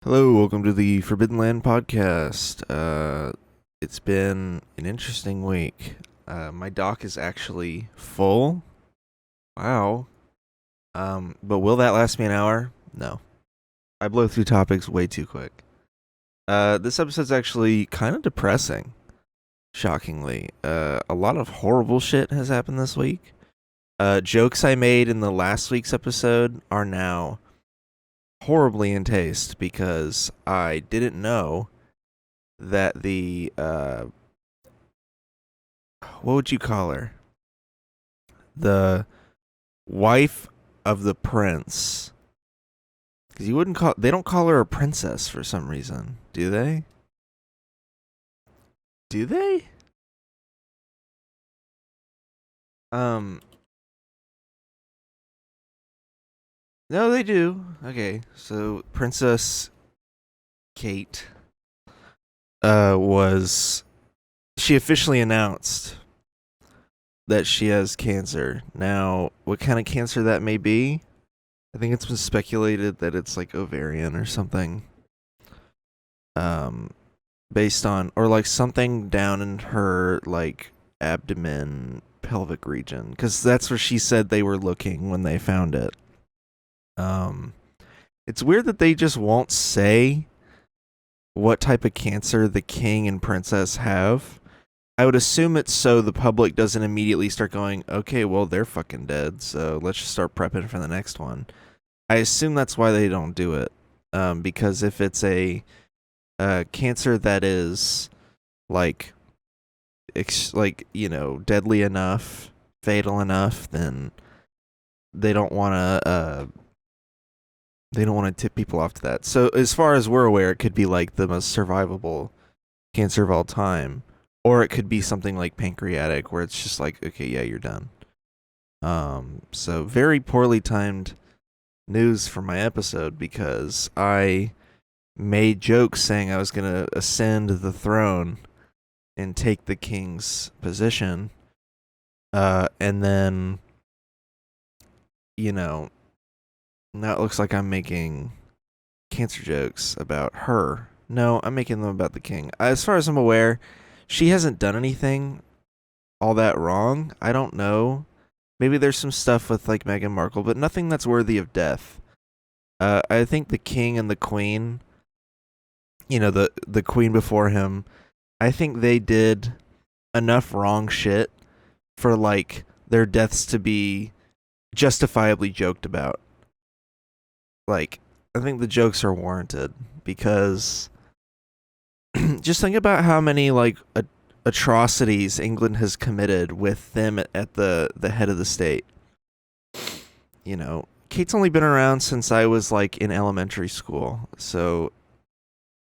Hello, welcome to the Forbidden Land podcast. It's been an interesting week. My dock is actually full. Wow. But will that last me an hour? No. I blow through topics way too quick. This episode's actually kind of depressing, shockingly. A lot of horrible shit has happened this week. Jokes I made in the last week's episode are now horribly in taste because I didn't know that the what would you call her? The wife of the prince. Because they don't call her a princess for some reason, do they? Do they? Um, no, they do. Okay, so Princess Kate was she officially announced that she has cancer. Now, what kind of cancer that may be? I think it's been speculated that it's like ovarian or something. Um, Based on or like something down in her like abdomen, pelvic region, because that's where she said they were looking when they found it. Um, it's weird that they just won't say what type of cancer the king and princess have. I would assume it's so the public doesn't immediately start going, okay, well, they're fucking dead, so let's just start prepping for the next one. I assume that's why they don't do it. Because if it's a cancer that is like, deadly enough, fatal enough, then they don't want to. They don't want to tip people off to that. So as far as we're aware, it could be like the most survivable cancer of all time, or it could be something like pancreatic, where it's just like, okay, yeah, you're done. So very poorly timed news for my episode because I made jokes saying I was gonna ascend the throne and take the king's position, and then you know now it looks like I'm making cancer jokes about her. No, I'm making them about the king. As far as I'm aware, she hasn't done anything all that wrong. I don't know. Maybe there's some stuff with like Meghan Markle, but nothing that's worthy of death. I think the king and the queen, the queen before him, I think they did enough wrong shit for like their deaths to be justifiably joked about. Like, I think the jokes are warranted because just think about how many like atrocities England has committed with them at the head of the state. Kate's only been around since I was like in elementary school, so as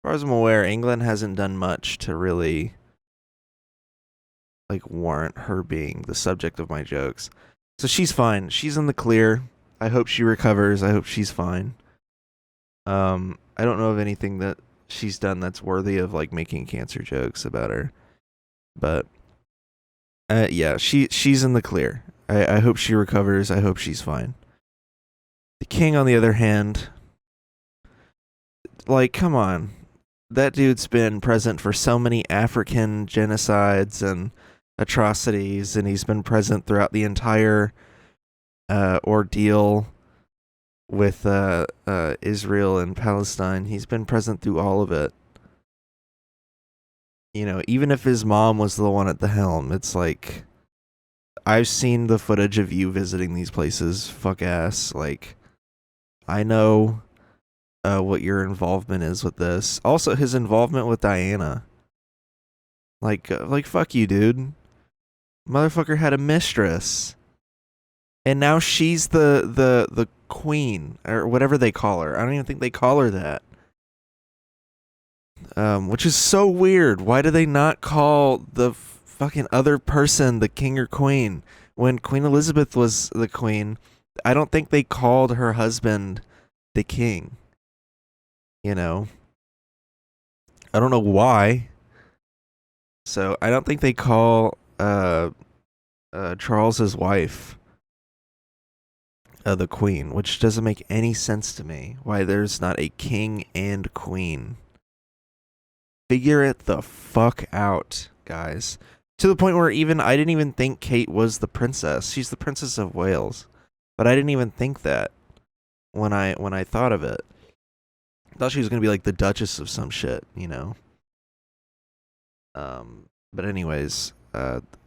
far as I'm aware, England hasn't done much to really like warrant her being the subject of my jokes. So she's fine. She's in the clear. I hope she recovers. I hope she's fine. I don't know of anything that she's done that's worthy of like making cancer jokes about her. But yeah, she's in the clear. I hope she recovers. I hope she's fine. The king, on the other hand, like, come on. That dude's been present for so many African genocides and atrocities, and he's been present throughout the entire ordeal with Israel and Palestine. He's been present through all of it. Even if his mom was the one at the helm, it's like, I've seen the footage of you visiting these places, fuck ass. Like, I know what your involvement is with this. Also, his involvement with Diana. Like fuck you, dude. Motherfucker had a mistress, and now she's the queen or whatever they call her. I don't even think they call her that. Which is so weird. Why do they not call the fucking other person the king or queen? When Queen Elizabeth was the queen, I don't think they called her husband the king. I don't know why. So I don't think they call Charles's wife the queen, which doesn't make any sense to me. Why there's not a king and queen? Figure it the fuck out, guys. To the point where even I didn't even think Kate was the princess. She's the Princess of Wales, but I didn't even think that when I thought of it. I thought she was gonna be like the Duchess of some shit, you know. But anyways,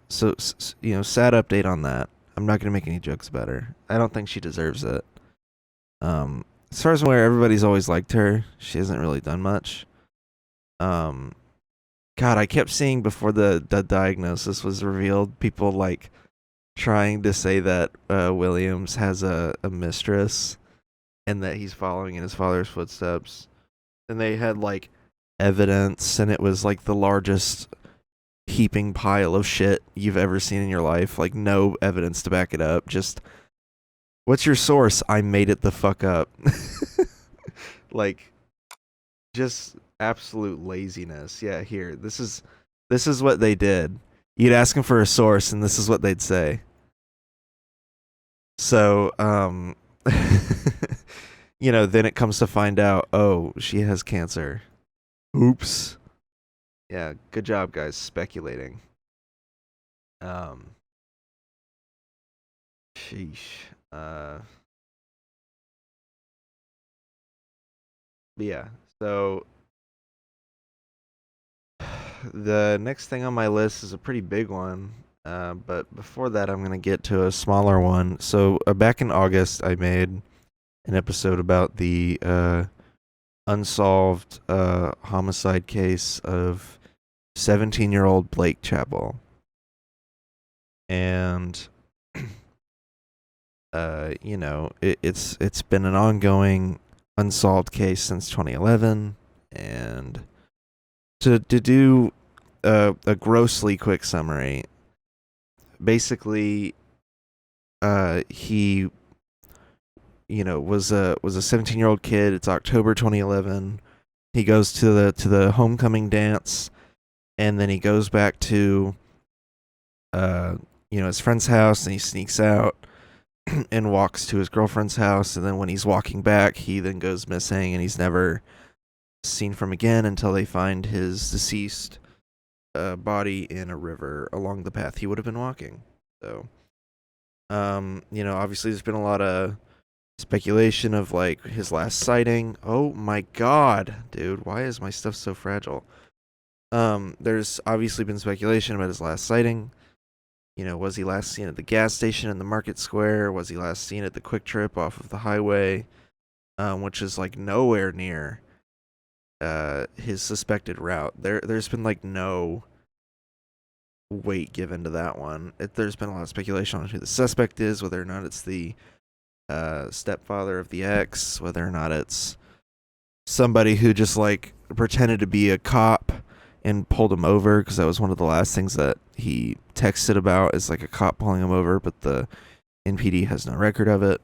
so you know, sad update on that. I'm not gonna make any jokes about her. I don't think she deserves it. As far as I'm aware, everybody's always liked her. She hasn't really done much. Um, God, I kept seeing before the diagnosis was revealed, people like trying to say that Williams has a mistress and that he's following in his father's footsteps. And they had like evidence, and it was like the largest heaping pile of shit you've ever seen in your life. Like, no evidence to back it up. Just, what's your source? I made it the fuck up. Like, just absolute laziness. Yeah, here. This is what they did. You'd ask them for a source, and this is what they'd say. So, you know, then it comes to find out, oh, she has cancer. Oops. Yeah, good job, guys, speculating. Sheesh. Yeah. So the next thing on my list is a pretty big one. But before that, I'm gonna get to a smaller one. So back in August, I made an episode about the unsolved homicide case of 17-year-old Blake Chappell, and you know, it's been an ongoing unsolved case since 2011, and to do a grossly quick summary, basically, he, you know, was a 17-year-old kid. It's October 2011. He goes to the homecoming dance, and then he goes back to you know, his friend's house, and he sneaks out and walks to his girlfriend's house, and then when he's walking back, he then goes missing, and he's never seen from again until they find his deceased body in a river along the path he would have been walking. So, you know, obviously there's been a lot of speculation of like his last sighting. Oh my god, dude, why is my stuff so fragile? There's obviously been speculation about his last sighting. You know, was he last seen at the gas station in the market square? Was he last seen at the Quick Trip off of the highway, which is like nowhere near his suspected route? There's been like no weight given to that one. There's been a lot of speculation on who the suspect is, whether or not it's the stepfather of the ex, whether or not it's somebody who just like pretended to be a cop and pulled him over, because that was one of the last things that he texted about, is like a cop pulling him over, but the NPD has no record of it.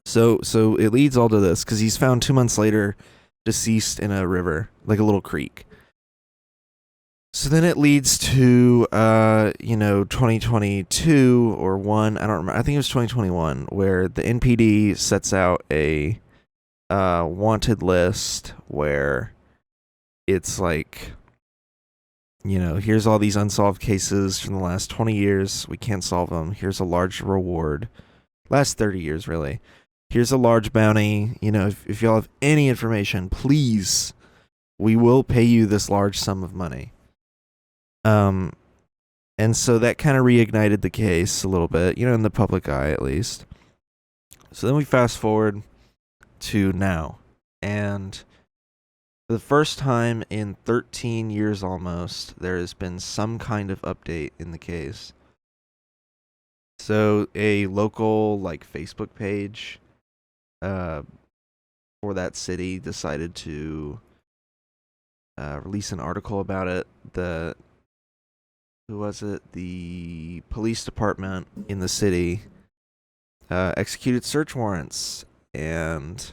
So it leads all to this, because he's found 2 months later deceased in a river, like a little creek. So then it leads to you know, 2022 or one, I don't remember, I think it was 2021, where the NPD sets out a wanted list where it's like, you know, here's all these unsolved cases from the last 20 years. We can't solve them. Here's a large reward. Last 30 years, really. Here's a large bounty. You know, if y'all have any information, please, we will pay you this large sum of money. And so that kind of reignited the case a little bit, you know, in the public eye at least. So then we fast forward to now. And for the first time in 13 years almost, there has been some kind of update in the case. So a local like Facebook page for that city decided to release an article about it. Who was it? The police department in the city executed search warrants, and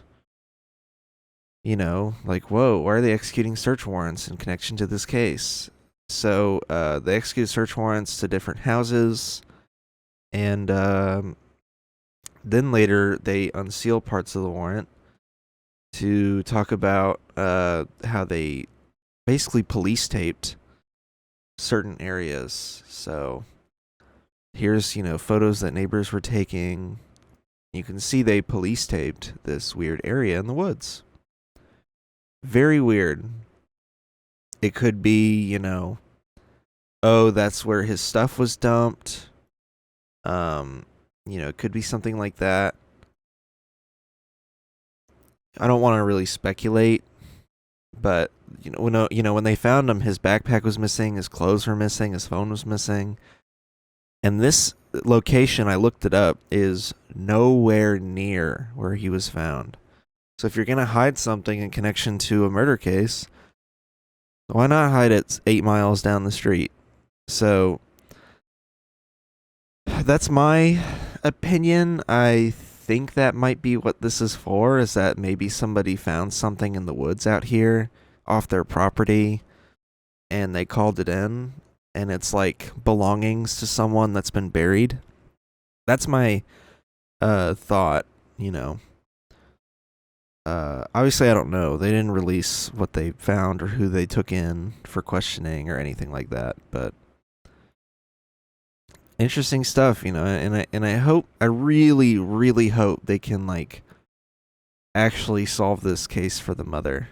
you know, like, whoa, why are they executing search warrants in connection to this case? So they executed search warrants to different houses, and Then later they unseal parts of the warrant to talk about how they basically police taped certain areas. So here's, photos that neighbors were taking. You can see they police taped this weird area in the woods. Very weird. It could be, oh, that's where his stuff was dumped. It could be something like that. I don't want to really speculate, but when they found him, his backpack was missing, his clothes were missing, his phone was missing. And this location, I looked it up, is nowhere near where he was found. So if you're going to hide something in connection to a murder case, why not hide it 8 miles down the street? So that's my opinion. I think that might be what this is for, is that maybe somebody found something in the woods out here off their property and they called it in, and it's like belongings to someone that's been buried. That's my thought, obviously I don't know. They didn't release what they found or who they took in for questioning or anything like that, but interesting stuff, and I really, really hope they can actually solve this case for the mother.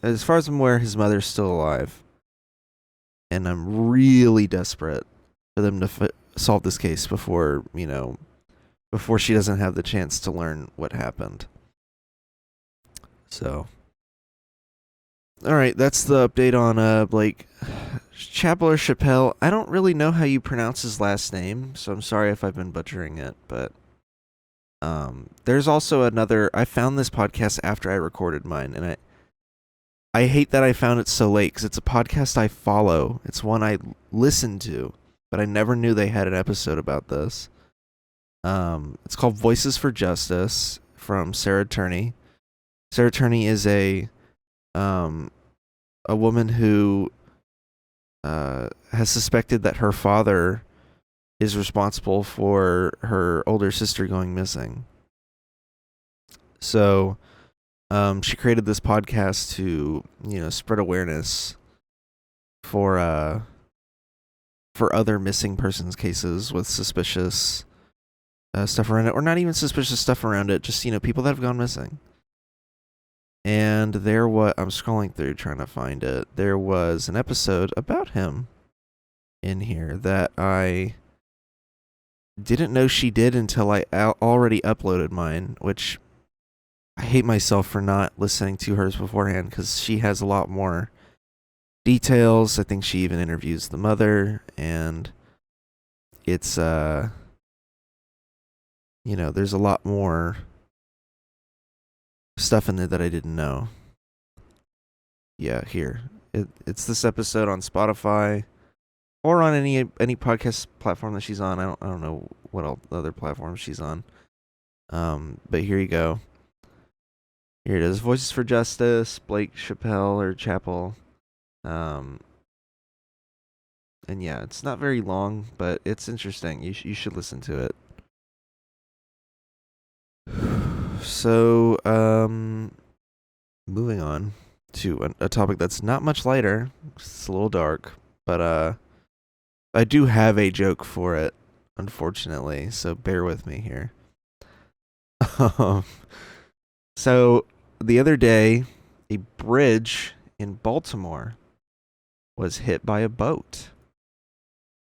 As far as I'm aware, his mother's still alive, and I'm really desperate for them to solve this case before she doesn't have the chance to learn what happened. So, all right, that's the update on Blake Chappell or Chappell. I don't really know how you pronounce his last name, so I'm sorry if I've been butchering it, but there's also another. I found this podcast after I recorded mine, and I hate that I found it so late, because it's a podcast I follow. It's one I listen to, but I never knew they had an episode about this. It's called Voices for Justice from Sarah Turney. Sarah Turney is a woman who has suspected that her father is responsible for her older sister going missing. So she created this podcast to, spread awareness for other missing persons cases with suspicious stuff around it, or not even suspicious stuff around it, just, people that have gone missing. And I'm scrolling through trying to find it. There was an episode about him in here that I didn't know she did until I already uploaded mine, which I hate myself for not listening to hers beforehand, because she has a lot more details. I think she even interviews the mother, and it's there's a lot more stuff in there that I didn't know. Yeah, here. It's this episode on Spotify or on any podcast platform that she's on. I don't know what other platforms she's on. But here you go. Here it is. Voices for Justice, Blake Chappell or Chappell. And yeah, it's not very long, but it's interesting. You should listen to it. So, moving on to a topic that's not much lighter. It's a little dark, but I do have a joke for it, unfortunately, so bear with me here. So, the other day, a bridge in Baltimore was hit by a boat.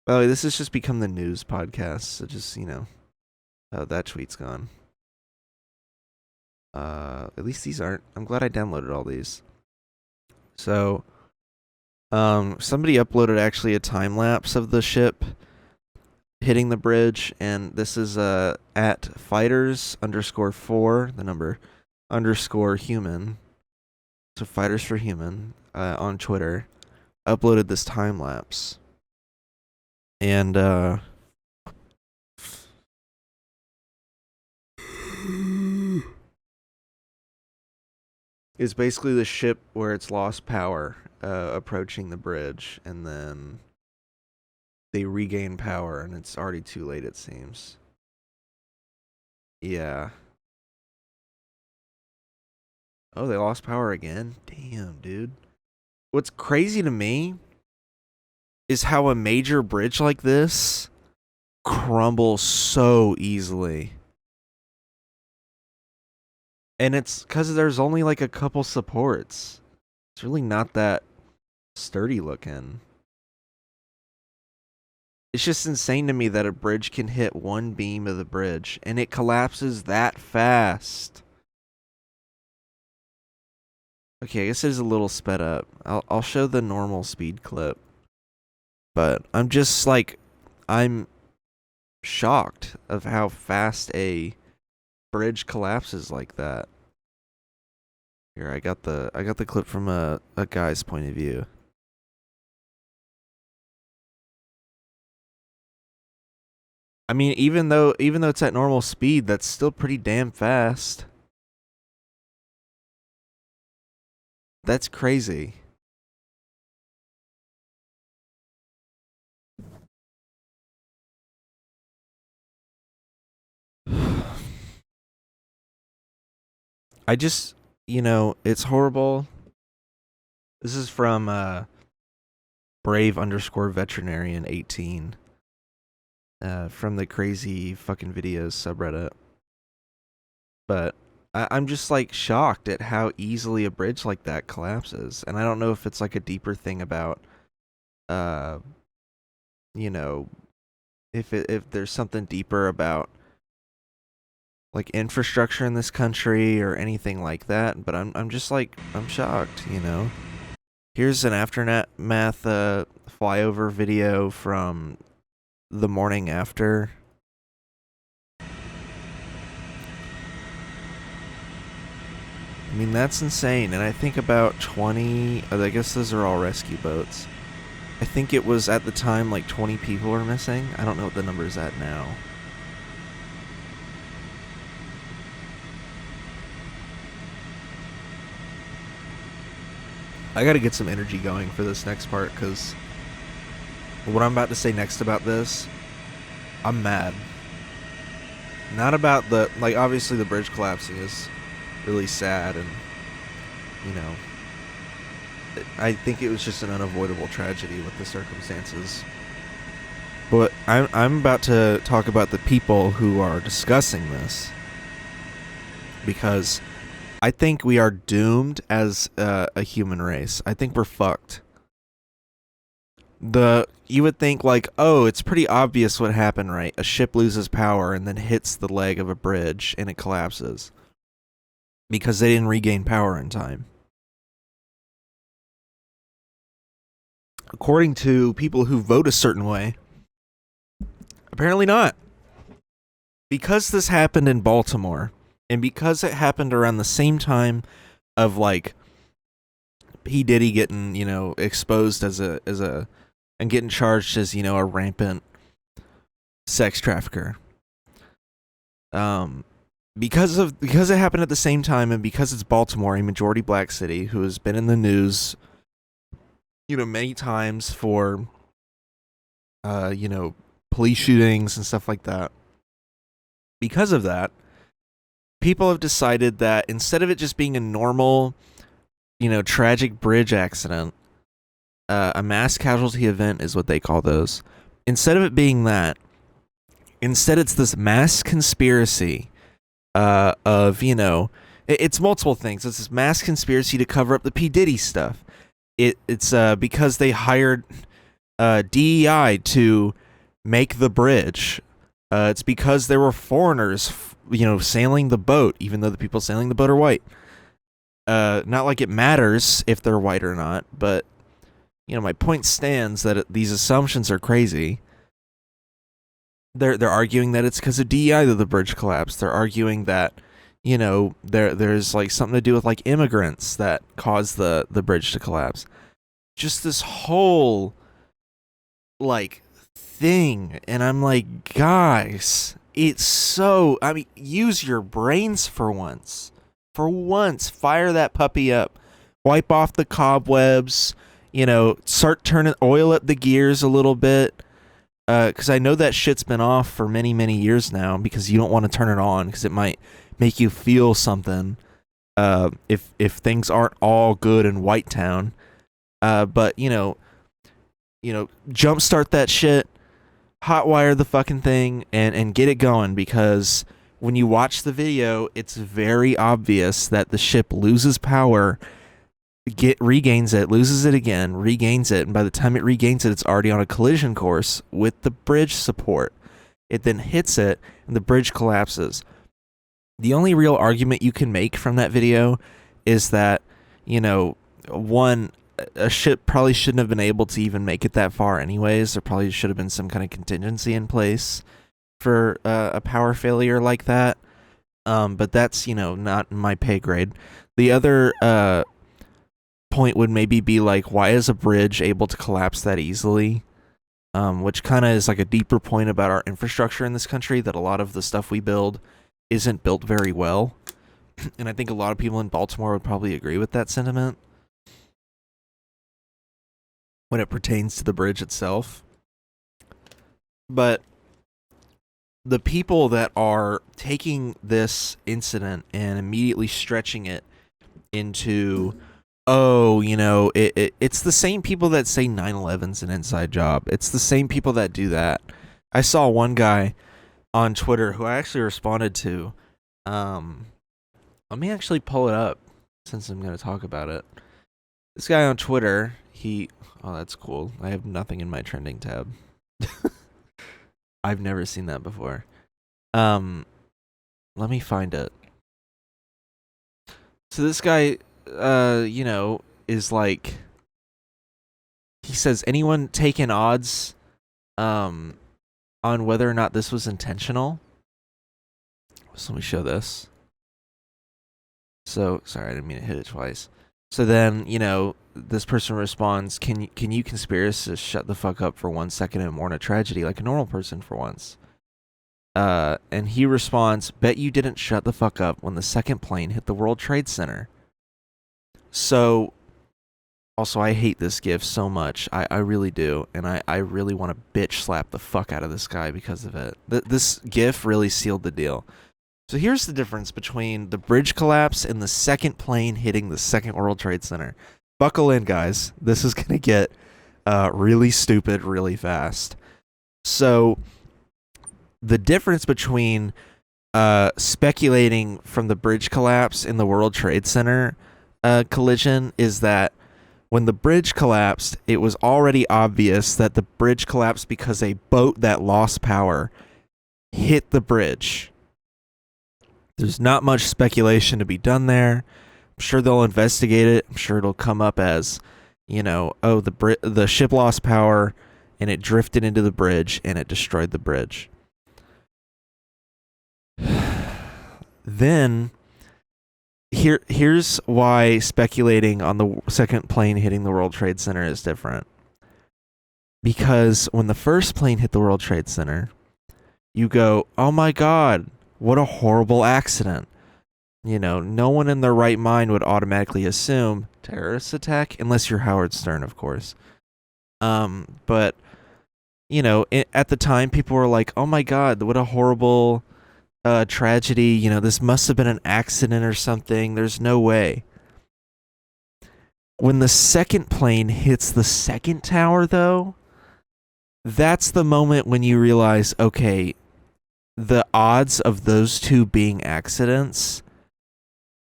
By the way, this has just become the news podcast, so just, oh, that tweet's gone. At least these aren't. I'm glad I downloaded all these. So, somebody uploaded actually a time lapse of the ship hitting the bridge, and this is at fighters_4, the number _human. So Fighters for Human on Twitter uploaded this time lapse, and it's basically the ship where it's lost power approaching the bridge, and then they regain power, and it's already too late, it seems. Yeah. Oh, they lost power again? Damn, dude. What's crazy to me is how a major bridge like this crumbles so easily. And it's because there's only like a couple supports. It's really not that sturdy looking. It's just insane to me that a bridge can hit one beam of the bridge and it collapses that fast. Okay, I guess it is a little sped up. I'll show the normal speed clip. But I'm just like, I'm shocked of how fast a bridge collapses like that. Here, I got the clip from a guy's point of view. I mean, even though it's at normal speed, that's still pretty damn fast. That's crazy. I just, it's horrible. This is from Brave_veterinarian18 from the crazy fucking videos subreddit. But I'm just like shocked at how easily a bridge like that collapses, and I don't know if it's like a deeper thing about, uh, you know, if there's something deeper about like infrastructure in this country or anything like that. But I'm just like I'm shocked. Here's an aftermath flyover video from the morning after. I mean, that's insane. And I think about 20, I guess those are all rescue boats. I think it was at the time like 20 people were missing. I don't know what the number's at now. I gotta get some energy going for this next part, because what I'm about to say next about this, I'm mad. Not about the, like, obviously the bridge collapsing is really sad, and, I think it was just an unavoidable tragedy with the circumstances. But I'm about to talk about the people who are discussing this, because I think we are doomed as a human race. I think we're fucked. You would think like, oh, it's pretty obvious what happened, right? A ship loses power and then hits the leg of a bridge and it collapses because they didn't regain power in time. According to people who vote a certain way, apparently not. Because this happened in Baltimore, and because it happened around the same time of like P. Diddy getting, exposed as a and getting charged as, a rampant sex trafficker. Because it happened at the same time, and because it's Baltimore, a majority black city who has been in the news, many times for police shootings and stuff like that. Because of that, people have decided that instead of it just being a normal, tragic bridge accident, a mass casualty event is what they call those. Instead of it being that, instead it's this mass conspiracy of, it's multiple things. It's this mass conspiracy to cover up the P. Diddy stuff. It's because they hired DEI to make the bridge. It's because there were foreigners, sailing the boat, even though the people sailing the boat are white. Not like it matters if they're white or not, but, my point stands that these assumptions are crazy. They're arguing that it's because of DEI that the bridge collapsed. They're arguing that, there's like something to do with like immigrants that caused the bridge to collapse. Just this whole like thing, and I'm like, guys, it's so, I mean, use your brains for once. For once, fire that puppy up. Wipe off the cobwebs, start oil up the gears a little bit. because I know that shit's been off for many, many years now because you don't want to turn it on because it might make you feel something if things aren't all good in White Town. But jumpstart that shit, hotwire the fucking thing, and get it going because when you watch the video, it's very obvious that the ship loses power, regains it, loses it again, regains it, and by the time it regains it, it's already on a collision course with the bridge support. It then hits it, and the bridge collapses. The only real argument you can make from that video is that, one, a ship probably shouldn't have been able to even make it that far anyways. There probably should have been some kind of contingency in place for a power failure like that. But that's, not in my pay grade. The other point would maybe be like, why is a bridge able to collapse that easily? Which kind of is like a deeper point about our infrastructure in this country, that a lot of the stuff we build isn't built very well. And I think a lot of people in Baltimore would probably agree with that sentiment when it pertains to the bridge itself. But the people that are taking this incident and immediately stretching it into, it's the same people that say 9/11's an inside job. It's the same people that do that. I saw one guy on Twitter who I actually responded to. Let me actually pull it up since I'm going to talk about it. This guy on Twitter, oh, that's cool. I have nothing in my trending tab. I've never seen that before. Let me find it. So this guy, is like, he says, anyone taking odds on whether or not this was intentional? So let me show this. So, sorry, I didn't mean to hit it twice. So then, this person responds, can you conspiracists shut the fuck up for 1 second and mourn a tragedy like a normal person for once? And he responds, bet you didn't shut the fuck up when the second plane hit the World Trade Center. So, also, I hate this GIF so much. I really do. And I really want to bitch slap the fuck out of this guy because of it. This GIF really sealed the deal. So here's the difference between the bridge collapse and the second plane hitting the second World Trade Center. Buckle in, guys. This is going to get really stupid really fast. So the difference between speculating from the bridge collapse in the World Trade Center collision is that when the bridge collapsed, it was already obvious that the bridge collapsed because a boat that lost power hit the bridge. There's not much speculation to be done there. I'm sure they'll investigate it. I'm sure it'll come up as, the ship lost power and it drifted into the bridge and it destroyed the bridge. Then here's why speculating on the second plane hitting the World Trade Center is different. Because when the first plane hit the World Trade Center, you go, oh my God, what a horrible accident. No one in their right mind would automatically assume terrorist attack, unless you're Howard Stern, of course. But, at the time, people were like, oh my God, what a horrible tragedy. This must have been an accident or something. There's no way. When the second plane hits the second tower, though, that's the moment when you realize, okay, the odds of those two being accidents,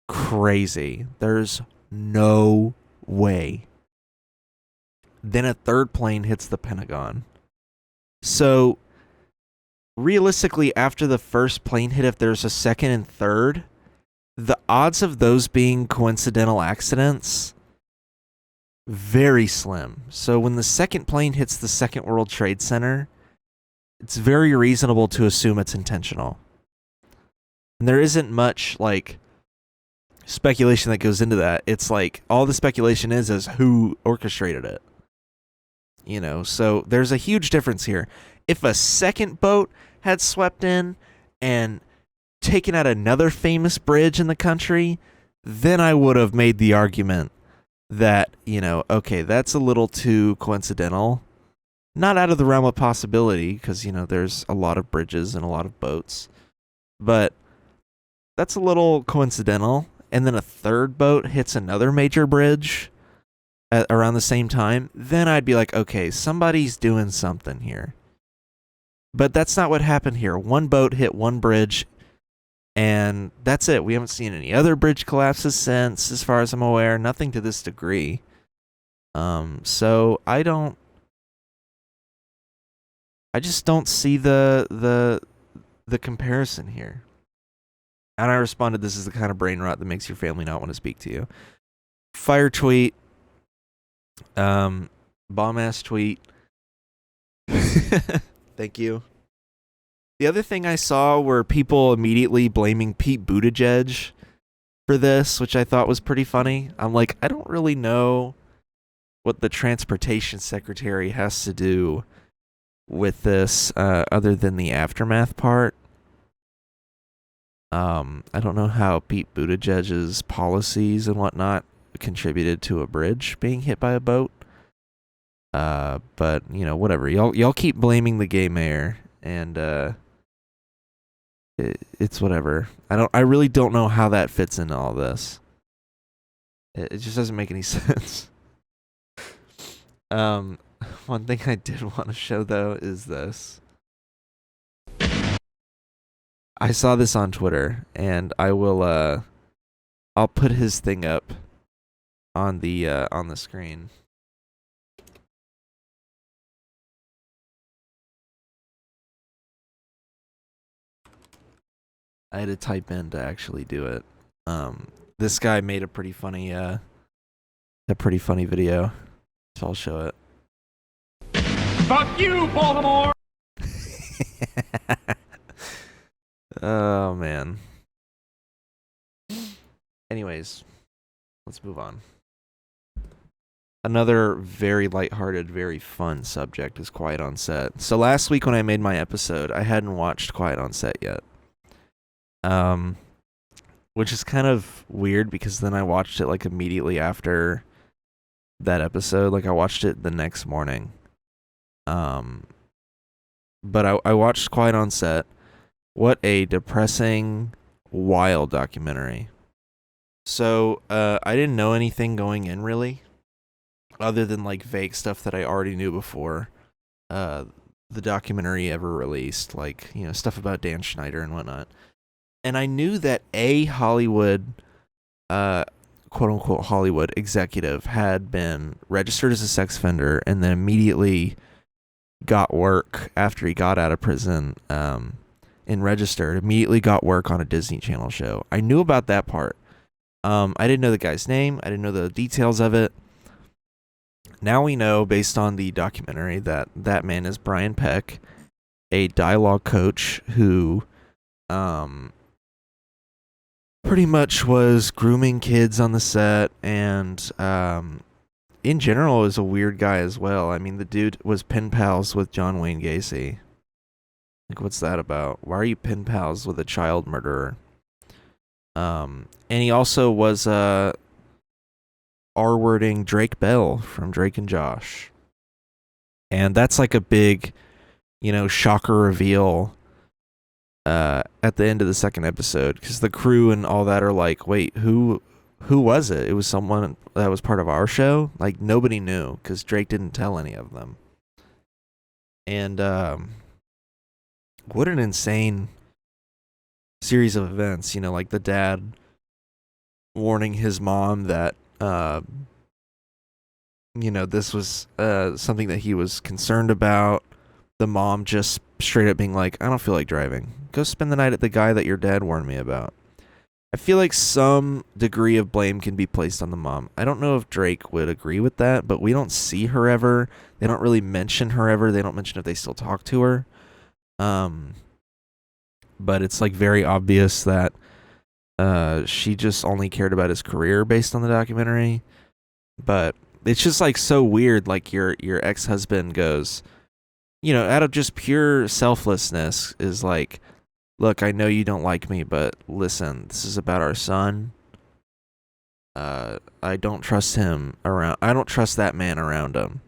crazy. There's no way. Then a third plane hits the Pentagon. So, realistically, after the first plane hit, if there's a second and third, the odds of those being coincidental accidents, very slim. So when the second plane hits the second World Trade Center, it's very reasonable to assume it's intentional. And there isn't much, speculation that goes into that. It's all the speculation is who orchestrated it. So there's a huge difference here. If a second boat had swept in and taken out another famous bridge in the country, then I would have made the argument that, okay, that's a little too coincidental. Not out of the realm of possibility, because, there's a lot of bridges and a lot of boats. But that's a little coincidental. And then a third boat hits another major bridge around the same time. Then I'd be like, okay, somebody's doing something here. But that's not what happened here. One boat hit one bridge, and that's it. We haven't seen any other bridge collapses since, as far as I'm aware. Nothing to this degree. So I just don't see the comparison here. And I responded, this is the kind of brain rot that makes your family not want to speak to you. Fire tweet. Bomb ass tweet. Thank you. The other thing I saw were people immediately blaming Pete Buttigieg for this, which I thought was pretty funny. I'm like, I don't really know what the transportation secretary has to do with this, other than the aftermath part. I don't know how Pete Buttigieg's policies and whatnot contributed to a bridge being hit by a boat. But whatever. Y'all keep blaming the gay mayor, and it's whatever. I really don't know how that fits into all this. It just doesn't make any sense. One thing I did want to show though is this. I saw this on Twitter, and I'll put his thing up on the screen. I had to type in to actually do it. This guy made a pretty funny video, so I'll show it. Fuck you, Baltimore! Oh, man. Anyways, let's move on. Another very lighthearted, very fun subject is Quiet on Set. So last week when I made my episode, I hadn't watched Quiet on Set yet. Which is kind of weird because then I watched it like immediately after that episode. Like I watched it the next morning. But I watched Quiet on Set. What a depressing, wild documentary. So, I didn't know anything going in really, other than like vague stuff that I already knew before the documentary ever released, like, stuff about Dan Schneider and whatnot. And I knew that a Hollywood, quote unquote Hollywood executive had been registered as a sex offender and then immediately got work after he got out of prison, and registered, immediately got work on a Disney Channel show. I knew about that part. I didn't know the guy's name. I didn't know the details of it. Now we know, based on the documentary, that that man is Brian Peck, a dialogue coach who pretty much was grooming kids on the set, and in general is a weird guy as well. I mean, the dude was pen pals with John Wayne Gacy. Like, what's that about? Why are you pen pals with a child murderer? And he also was R-wording Drake Bell from Drake and Josh. And that's like a big, shocker reveal at the end of the second episode, because the crew and all that are like, wait, who was it? It was someone that was part of our show? Like, nobody knew, because Drake didn't tell any of them. And what an insane series of events, like the dad warning his mom that this was something that he was concerned about. The mom just straight up being like, I don't feel like driving. Go spend the night at the guy that your dad warned me about. I feel like some degree of blame can be placed on the mom. I don't know if Drake would agree with that, but we don't see her ever. They don't really mention her ever. They don't mention if they still talk to her. But it's like very obvious that she just only cared about his career based on the documentary. But it's just like so weird. Like your ex-husband goes, out of just pure selflessness, is like, look, I know you don't like me, but listen, this is about our son. I don't trust him around. I don't trust that man around him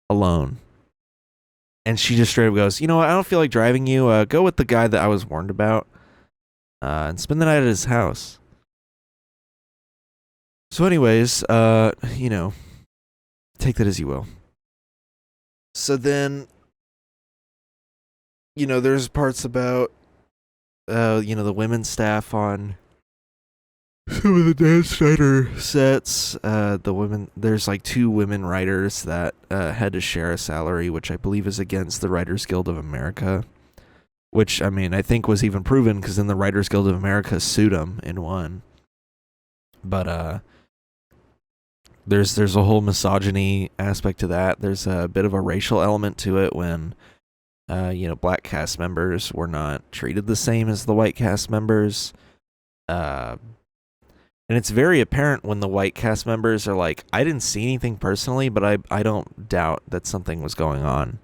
alone. And she just straight up goes, you know what? I don't feel like driving you. Go with the guy that I was warned about, and spend the night at his house. So, anyways, you know, take that as you will. So then, you know, there's parts about, you know, the women's staff on some of the Dan Snyder sets. There's like 2 women writers that had to share a salary, which I believe is against the Writers Guild of America. Which, I mean, I think was even proven because then the Writers Guild of America sued them and won. But there's a whole misogyny aspect to that. There's a bit of a racial element to it when you know, black cast members were not treated the same as the white cast members. And it's very apparent when the white cast members are like, I didn't see anything personally, but I don't doubt that something was going on.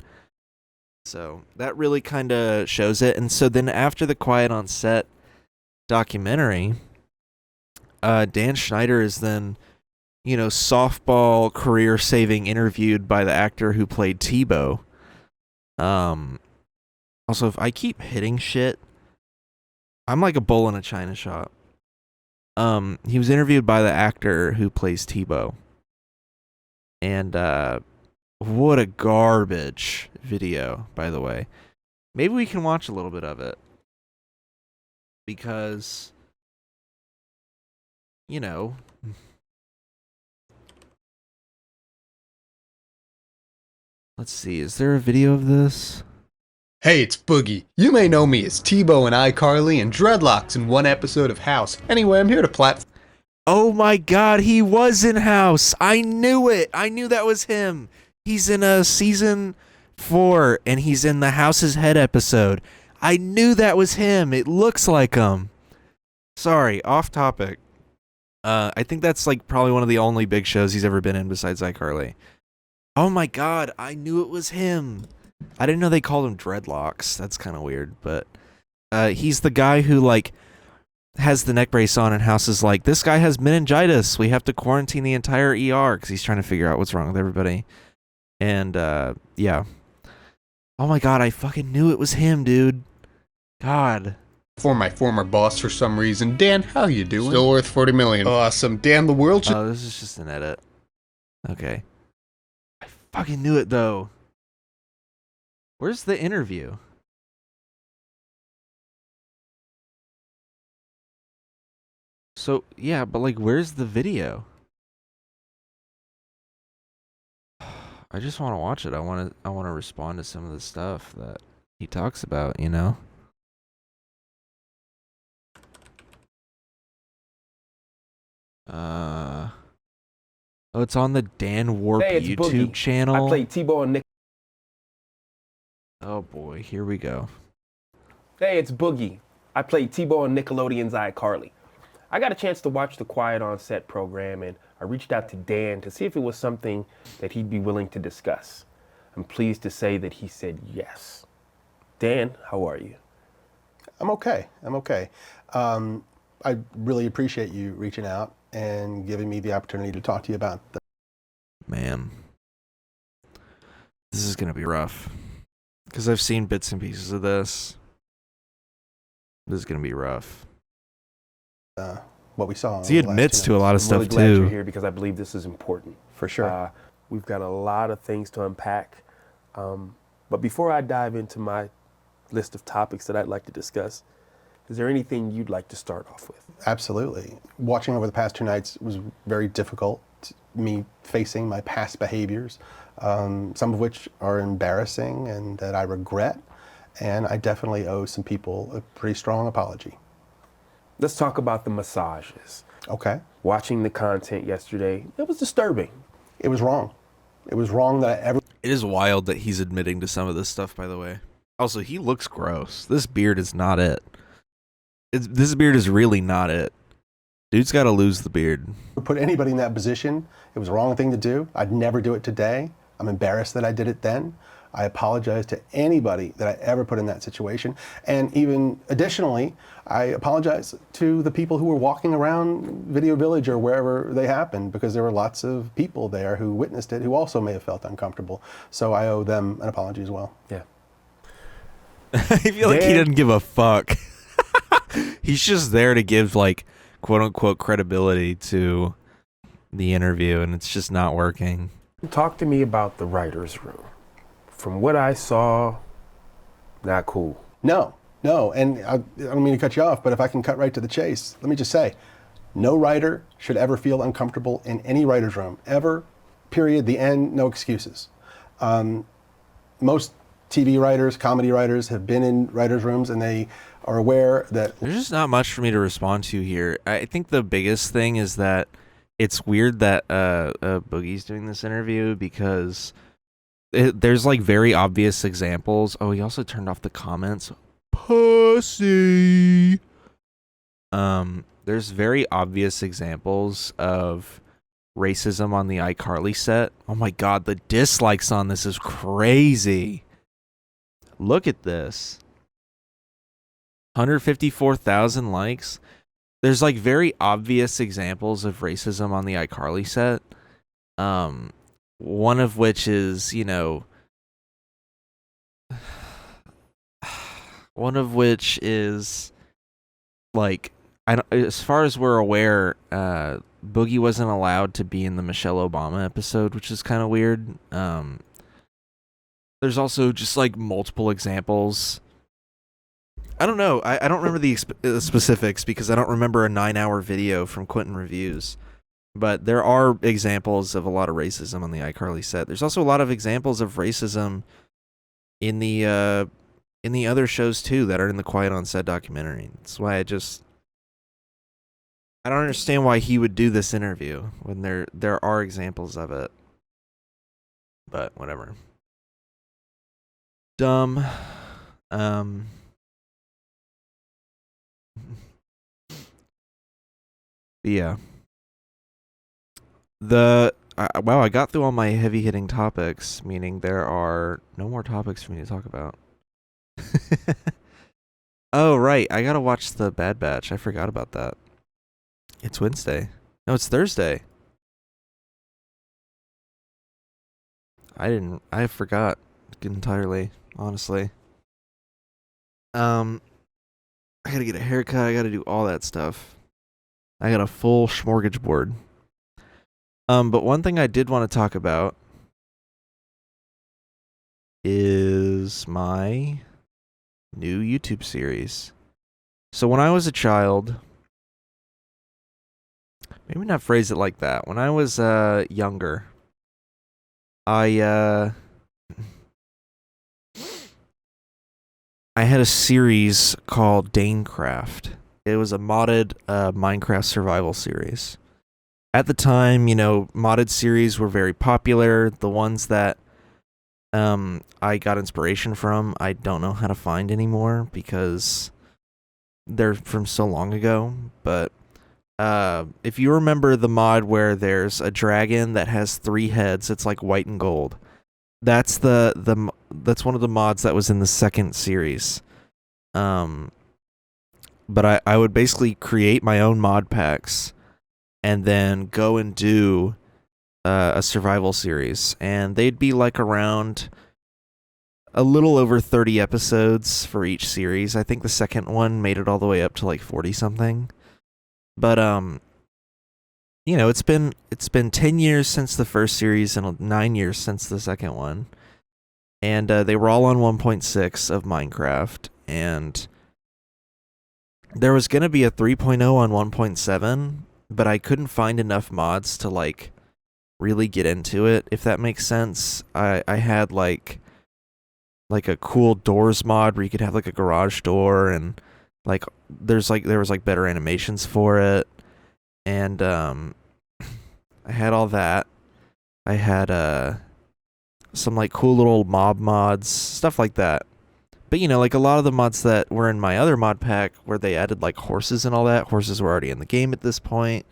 So that really kind of shows it. And so then after the Quiet on Set documentary, Dan Schneider is then, you know, softball career-saving interviewed by the actor who played Tebow. Also, if I keep hitting shit, I'm like a bull in a china shop. He was interviewed by the actor who plays Tebow. And, what a garbage video, by the way. Maybe we can watch a little bit of it. Because, you know, let's see, is there a video of this? Hey, it's Boogie. You may know me as Tebow and iCarly and Dreadlocks in one episode of House. Anyway, I'm here to Oh my god, he was in House. I knew it. I knew that was him. He's in a season 4 and he's in the House's Head episode. I knew that was him. It looks like him. Sorry, off topic. I think that's like probably one of the only big shows he's ever been in besides iCarly. Oh my god, I knew it was him. I didn't know they called him Dreadlocks. That's kind of weird, but he's the guy who like has the neck brace on and House is like, this guy has meningitis. We have to quarantine the entire ER because he's trying to figure out what's wrong with everybody. And yeah. Oh my god, I fucking knew it was him, dude. God. for my former boss for some reason. Dan, how you doing? Still worth 40 million. Awesome. Dan, the world should... Oh, this is just an edit. Okay. I fucking knew it, though. Where's the interview? So, yeah, but, like, where's the video? I just want to watch it. I want to respond to some of the stuff that he talks about, you know? Oh, it's on the Dan Warp YouTube Boogie. channel. I played Tebow and Nick. Oh boy, here we go. Hey, it's Boogie. I played Tebow on Nickelodeon's iCarly. I got a chance to watch the Quiet on Set program, and I reached out to Dan to see if it was something that he'd be willing to discuss. I'm pleased to say that he said yes. Dan, how are you? I'm okay. I really appreciate you reaching out and giving me the opportunity to talk to you about the... Man, this is gonna be rough. Because I've seen bits and pieces of this. This is gonna be rough. What we saw. He admits to a lot of I'm stuff really glad too. you're here because I believe this is important. For sure. We've got a lot of things to unpack. But before I dive into my list of topics that I'd like to discuss, is there anything you'd like to start off with? Absolutely. Watching over the past 2 nights was very difficult. Me facing my past behaviors, some of which are embarrassing and that I regret. And I definitely owe some people a pretty strong apology. Let's talk about the massages. Okay. Watching the content yesterday, it was disturbing. It was wrong. It was wrong that I ever... It is wild that he's admitting to some of this stuff, by the way. Also, he looks gross. This beard is not it. This beard is really not it. Dude's got to lose the beard. put anybody in that position. It was the wrong thing to do. I'd never do it today. I'm embarrassed that I did it then. I apologize to anybody that I ever put in that situation. And even additionally, I apologize to the people who were walking around Video Village or wherever they happened, because there were lots of people there who witnessed it who also may have felt uncomfortable. So I owe them an apology as well. Yeah. I feel like he didn't give a fuck. He's just there to give, like, quote unquote credibility to the interview, and it's just not working. Talk to me about the writer's room. From what I saw, not cool. No, and I don't mean to cut you off, but if I can cut right to the chase, let me just say, no writer should ever feel uncomfortable in any writer's room, ever, period, the end, no excuses. Most TV writers, comedy writers have been in writers' rooms, and they are aware that... There's just not much for me to respond to here. I think the biggest thing is that it's weird that Boogie's doing this interview, because there's like very obvious examples. Oh, he also turned off the comments. Pussy. There's very obvious examples of racism on the iCarly set. Oh my god, the dislikes on this is crazy. Look at this. 154,000 likes. There's like very obvious examples of racism on the iCarly set. One of which is, you know, like, as far as we're aware, Boogie wasn't allowed to be in the Michelle Obama episode, which is kind of weird. There's also just like multiple examples. I don't know. I don't remember the specifics, because I don't remember a 9-hour video from Quentin Reviews. But there are examples of a lot of racism on the iCarly set. There's also a lot of examples of racism in the other shows too that are in the Quiet on Set documentary. That's why I don't understand why he would do this interview when there are examples of it. But whatever. Dumb. Yeah. Wow, I got through all my heavy hitting topics, meaning there are no more topics for me to talk about. Oh, right. I gotta watch the Bad Batch. I forgot about that. It's Wednesday. No, it's Thursday. I forgot entirely, honestly. I gotta get a haircut. I gotta do all that stuff. I got a full smorgasbord. But one thing I did want to talk about is my new YouTube series. So when I was a child, maybe not phrase it like that. When I was younger, I had a series called Danecraft. It was a modded Minecraft survival series. At the time, you know, modded series were very popular. The ones that I got inspiration from, I don't know how to find anymore because they're from so long ago. But if you remember the mod where there's a dragon that has 3 heads, it's like white and gold. That's that's one of the mods that was in the second series. But I would basically create my own mod packs and then go and do a survival series. And they'd be like around a little over 30 episodes for each series. I think the second one made it all the way up to like 40 something. But you know, it's been 10 years since the first series and 9 years since the second one. And they were all on 1.6 of Minecraft, and there was going to be a 3.0 on 1.7, but I couldn't find enough mods to like really get into it, if that makes sense. I had like a cool doors mod where you could have like a garage door, and like there was like better animations for it, and I had all that. I had some like cool little mob mods, stuff like that. But, you know, like a lot of the mods that were in my other mod pack where they added like horses and all that, horses were already in the game at this point.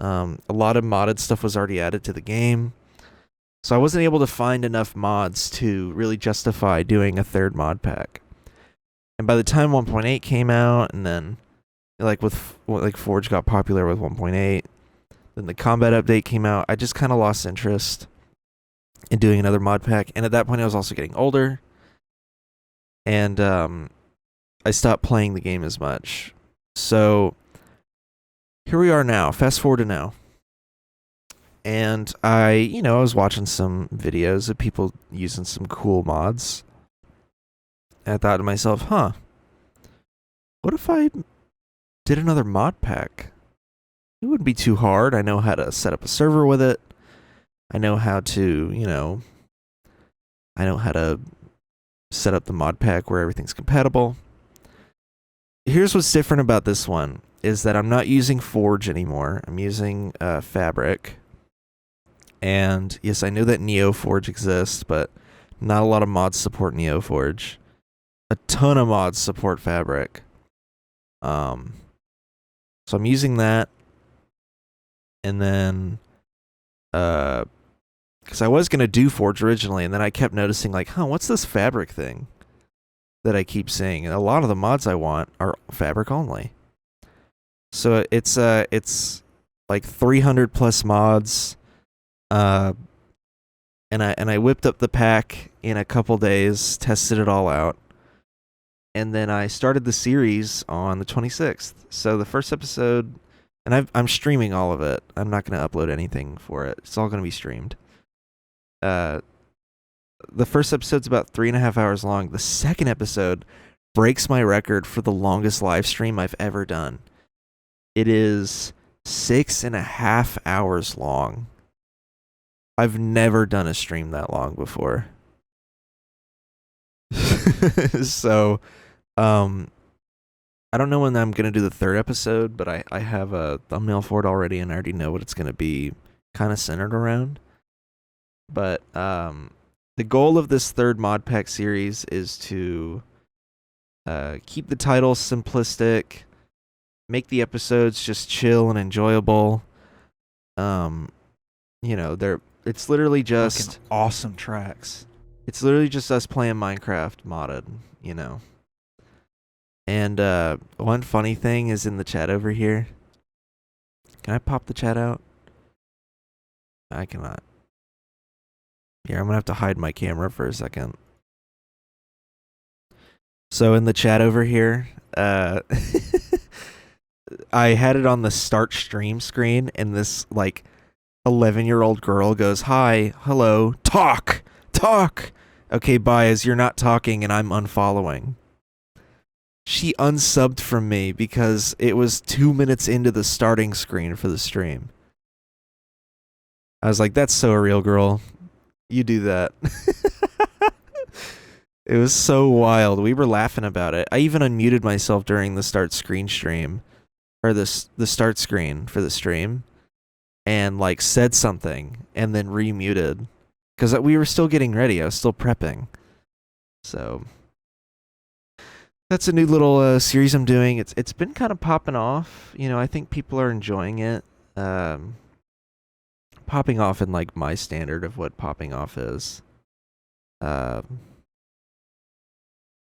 A lot of modded stuff was already added to the game. So I wasn't able to find enough mods to really justify doing a third mod pack. And by the time 1.8 came out, and then Forge got popular with 1.8, then the combat update came out, I just kind of lost interest in doing another mod pack. And at that point, I was also getting older, and I stopped playing the game as much. So here we are now. Fast forward to now. And I was watching some videos of people using some cool mods. And I thought to myself, what if I did another mod pack? It wouldn't be too hard. I know how to set up a server with it. I know how to, set up the mod pack where everything's compatible. Here's what's different about this one, is that I'm not using Forge anymore. I'm using Fabric. And yes, I know that NeoForge exists, but not a lot of mods support NeoForge. A ton of mods support Fabric. So I'm using that. And then, because I was going to do Forge originally, and then I kept noticing, what's this Fabric thing that I keep seeing? And a lot of the mods I want are Fabric only. So it's like 300 plus mods. And I whipped up the pack in a couple days, tested it all out, and then I started the series on the 26th. So the first episode, and I'm streaming all of it. I'm not going to upload anything for it. It's all going to be streamed. The first episode's about 3.5 hours long. The second episode breaks my record for the longest live stream I've ever done. It is 6.5 hours long. I've never done a stream that long before. So, I don't know when I'm going to do the third episode, but I have a thumbnail for it already, and I already know what it's going to be kind of centered around. But the goal of this third mod pack series is to keep the title simplistic, make the episodes just chill and enjoyable. It's literally just fucking awesome tracks. It's literally just us playing Minecraft modded, And one funny thing is in the chat over here. Can I pop the chat out? I cannot. Here, I'm gonna have to hide my camera for a second. So in the chat over here, I had it on the start stream screen, and this 11-year-old girl goes, "Hi, hello, talk. Okay, bye, as you're not talking and I'm unfollowing." She unsubbed from me because it was 2 minutes into the starting screen for the stream. I was like, that's so real, girl. You do that. It was so wild. We were laughing about it. I even unmuted myself during the start screen stream, or the start screen for the stream, and said something and then remuted because we were still getting ready. I was still prepping. So that's a new little series I'm doing. It's been kind of popping off. I think people are enjoying it. Popping off in my standard of what popping off is. But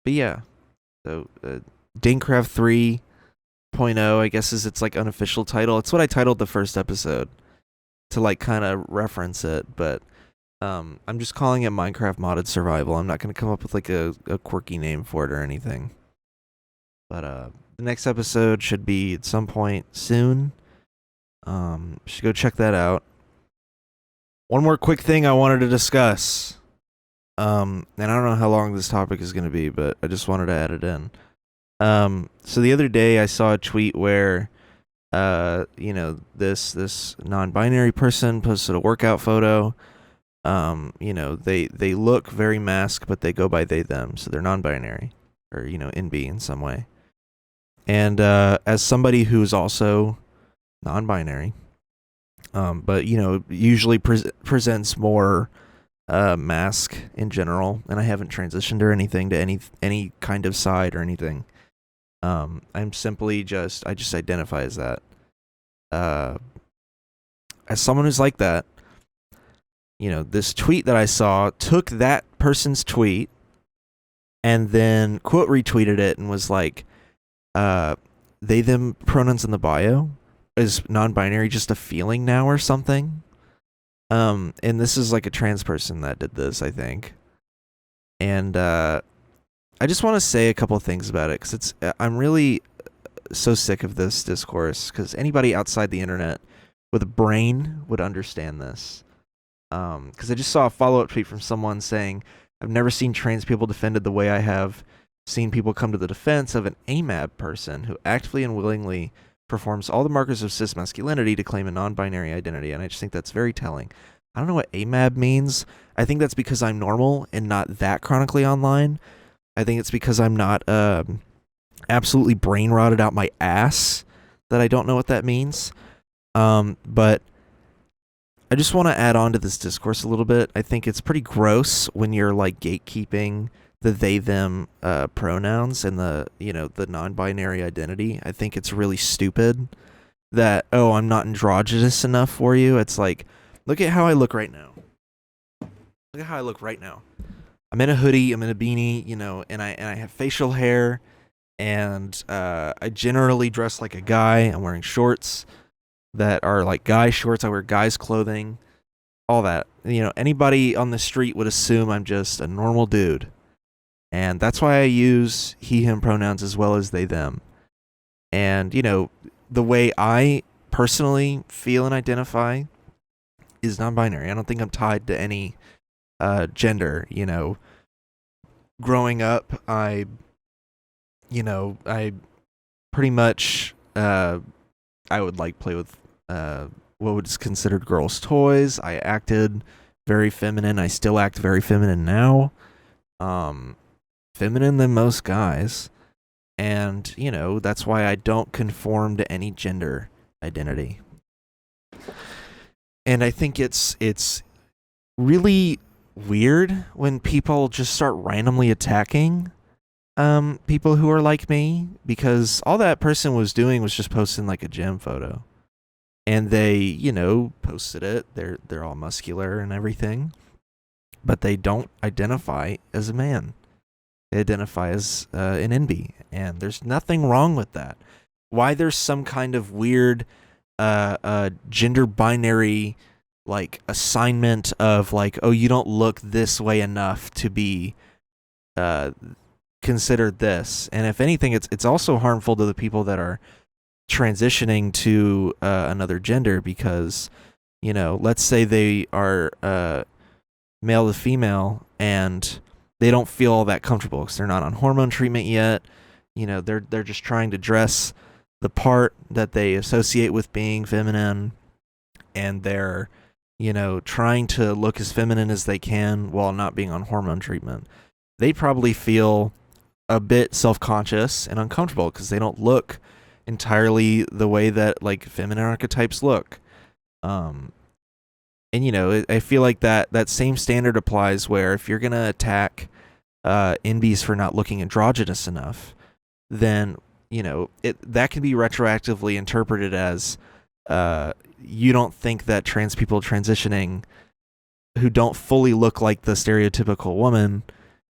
yeah. So Dingcraft 3.0, I guess, is its unofficial title. It's what I titled the first episode to kind of reference it, but I'm just calling it Minecraft Modded Survival. I'm not going to come up with a quirky name for it or anything. But the next episode should be at some point soon. Should go check that out. One more quick thing I wanted to discuss. And I don't know how long this topic is going to be, but I just wanted to add it in. So the other day I saw a tweet where this non-binary person posted a workout photo. They look very masked, but they go by they them, so they're non-binary, or NB in some way. And as somebody who's also non-binary, but usually presents more mask in general, and I haven't transitioned or anything to any kind of side or anything. I'm simply I just identify as that. As someone who's like that, this tweet that I saw took that person's tweet and then quote retweeted it and was like, they them pronouns in the bio, is non-binary just a feeling now or something? And this is like a trans person that did this, I think. And I just want to say a couple of things about it, because I'm really so sick of this discourse, because anybody outside the internet with a brain would understand this. Because I just saw a follow-up tweet from someone saying, I've never seen trans people defended the way I have seen people come to the defense of an AMAB person who actively and willingly performs all the markers of cis masculinity to claim a non-binary identity. And I just think that's very telling. I don't know what AMAB means. I think that's because I'm normal and not that chronically online. I think it's because I'm not absolutely brain rotted out my ass that I don't know what that means. But I just want to add on to this discourse a little bit. I think it's pretty gross when you're like gatekeeping the they them pronouns and the non-binary identity. I think it's really stupid that, oh, I'm not androgynous enough for you. It's like, look at how I look right now. Look at how I look right now. I'm in a hoodie, I'm in a beanie, and I have facial hair, and I generally dress like a guy. I'm wearing shorts that are like guy shorts. I wear guys clothing, all that. Anybody on the street would assume I'm just a normal dude. And that's why I use he, him pronouns as well as they, them. And, the way I personally feel and identify is non-binary. I don't think I'm tied to any gender. Growing up, I pretty much, I would like play with what was considered girls' toys. I acted very feminine. I still act very feminine now. Feminine than most guys. And, that's why I don't conform to any gender identity. And I think it's really weird when people just start randomly attacking people who are like me, because all that person was doing was just posting like a gym photo. And they, posted it. They're all muscular and everything. But they don't identify as a man. They identify as an NB, and there's nothing wrong with that. Why there's some kind of weird gender binary like assignment of like, oh, you don't look this way enough to be considered this. And if anything, it's also harmful to the people that are transitioning to another gender, because let's say they are male to female and they don't feel all that comfortable because they're not on hormone treatment yet. They're just trying to dress the part that they associate with being feminine, and they're trying to look as feminine as they can while not being on hormone treatment. They probably feel a bit self-conscious and uncomfortable because they don't look entirely the way that like feminine archetypes look. And I feel like that same standard applies, where if you're gonna attack NBs for not looking androgynous enough, then that can be retroactively interpreted as you don't think that trans people transitioning who don't fully look like the stereotypical woman,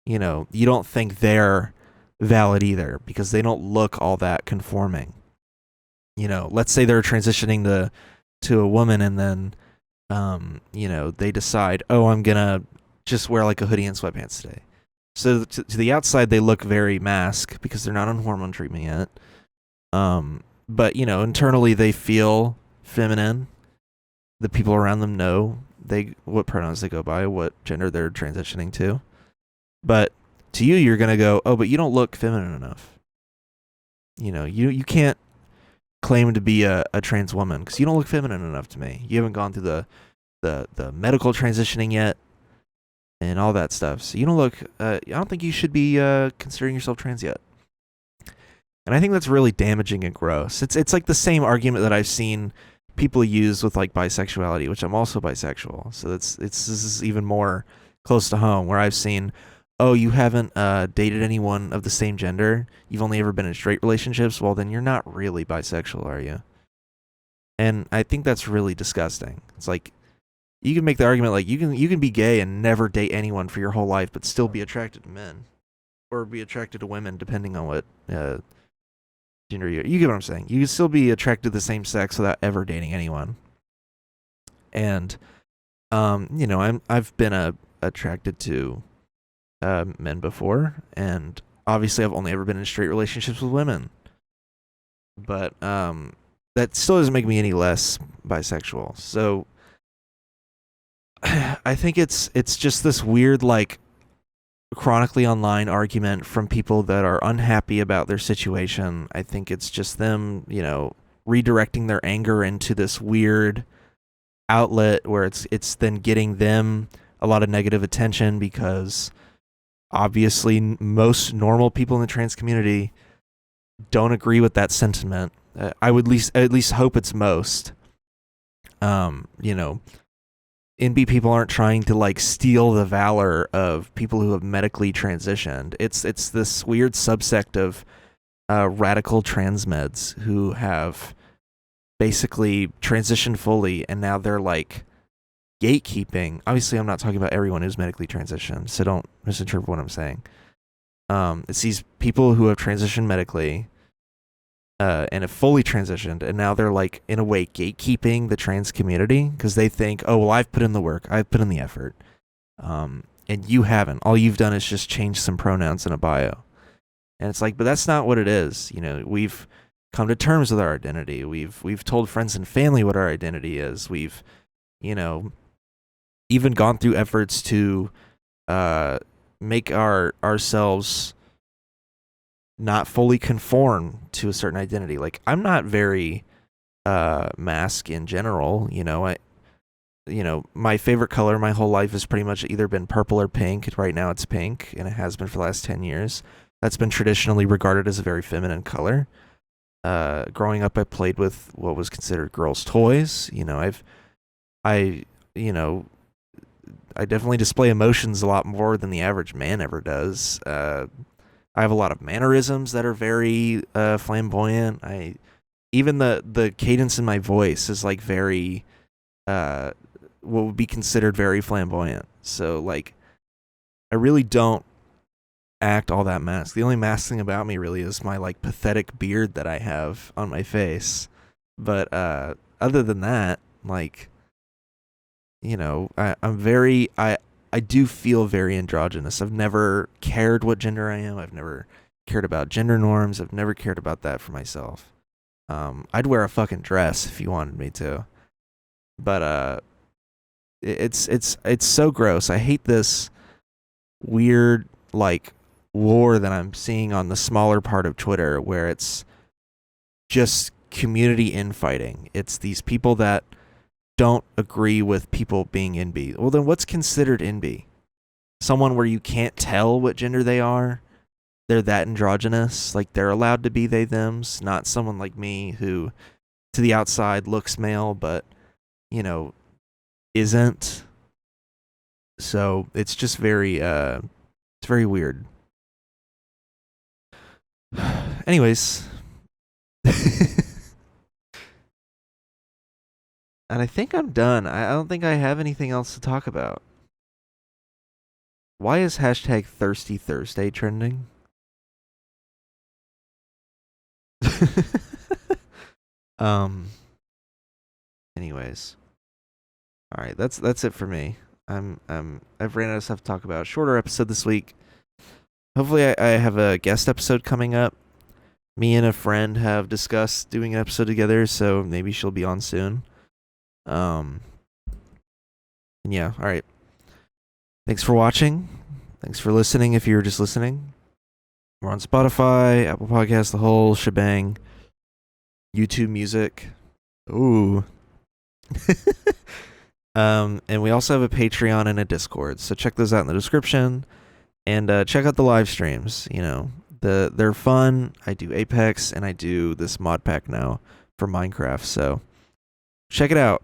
you don't think they're valid either, because they don't look all that conforming. Let's say they're transitioning to a woman, and then they decide, oh, I'm gonna just wear like a hoodie and sweatpants today. So to the outside, they look very masc because they're not on hormone treatment yet. But internally they feel feminine. The people around them know what pronouns they go by, what gender they're transitioning to. But to you, you're gonna go, oh, but you don't look feminine enough. You can't claim to be a trans woman because you don't look feminine enough to me. You haven't gone through the medical transitioning yet and all that stuff. So you don't look, I don't think you should be considering yourself trans yet. And I think that's really damaging and gross. It's like the same argument that I've seen people use with like bisexuality, which I'm also bisexual. So this is even more close to home, where I've seen, oh, you haven't dated anyone of the same gender, you've only ever been in straight relationships, well, then you're not really bisexual, are you? And I think that's really disgusting. It's like, you can make the argument like you can be gay and never date anyone for your whole life, but still be attracted to men or be attracted to women, depending on what gender you get what I'm saying. You can still be attracted to the same sex without ever dating anyone. And I've been attracted to men before, and obviously I've only ever been in straight relationships with women. But that still doesn't make me any less bisexual. So I think it's just this weird, like, chronically online argument from people that are unhappy about their situation. I think it's just them, redirecting their anger into this weird outlet where it's then getting them a lot of negative attention, because obviously most normal people in the trans community don't agree with that sentiment. I would at least hope it's most. NB people aren't trying to like steal the valor of people who have medically transitioned. It's this weird subsect of radical trans meds who have basically transitioned fully, and now they're like gatekeeping. Obviously, I'm not talking about everyone who's medically transitioned, so don't misinterpret what I'm saying. It's these people who have transitioned medically and have fully transitioned, and now they're like, in a way, gatekeeping the trans community because they think, oh, well, I've put in the work, I've put in the effort, and you haven't. All you've done is just change some pronouns in a bio. And it's like, but that's not what it is. We've come to terms with our identity. We've told friends and family what our identity is. We've, even gone through efforts to make ourselves not fully conform to a certain identity. Like, I'm not very mask in general. My favorite color my whole life has pretty much either been purple or pink. Right now it's pink, and it has been for the last 10 years. That's been traditionally regarded as a very feminine color. Growing up, I played with what was considered girls' toys. I definitely display emotions a lot more than the average man ever does. I have a lot of mannerisms that are very flamboyant. Even the cadence in my voice is like very what would be considered very flamboyant. So like, I really don't act all that masked. The only masked thing about me really is my like pathetic beard that I have on my face. But other than that, like, I do feel very androgynous. I've never cared what gender I am. I've never cared about gender norms. I've never cared about that for myself. I'd wear a fucking dress if you wanted me to. But it's so gross. I hate this weird like war that I'm seeing on the smaller part of Twitter, where it's just community infighting. It's these people that don't agree with people being NB. Well, then what's considered NB? Someone where you can't tell what gender they are? They're that androgynous? Like, they're allowed to be they, thems? Not someone like me who, to the outside, looks male, but, isn't. So, it's just very, it's very weird. Anyways. And I think I'm done. I don't think I have anything else to talk about. Why is hashtag Thirsty Thursday trending? Anyways. Alright, that's it for me. I've ran out of stuff to talk about. Shorter episode this week. Hopefully I have a guest episode coming up. Me and a friend have discussed doing an episode together, so maybe she'll be on soon. Yeah, alright. Thanks for watching. Thanks for listening if you were just listening. We're on Spotify, Apple Podcasts, the whole shebang. YouTube Music. Ooh. And we also have a Patreon and a Discord, so check those out in the description. And check out the live streams. They're fun. I do Apex, and I do this Modpack now for Minecraft, so check it out.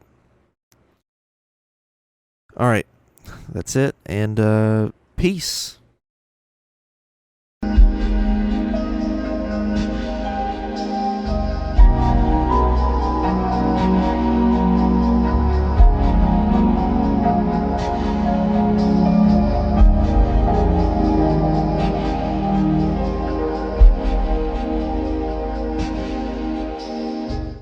Alright, that's it, and peace.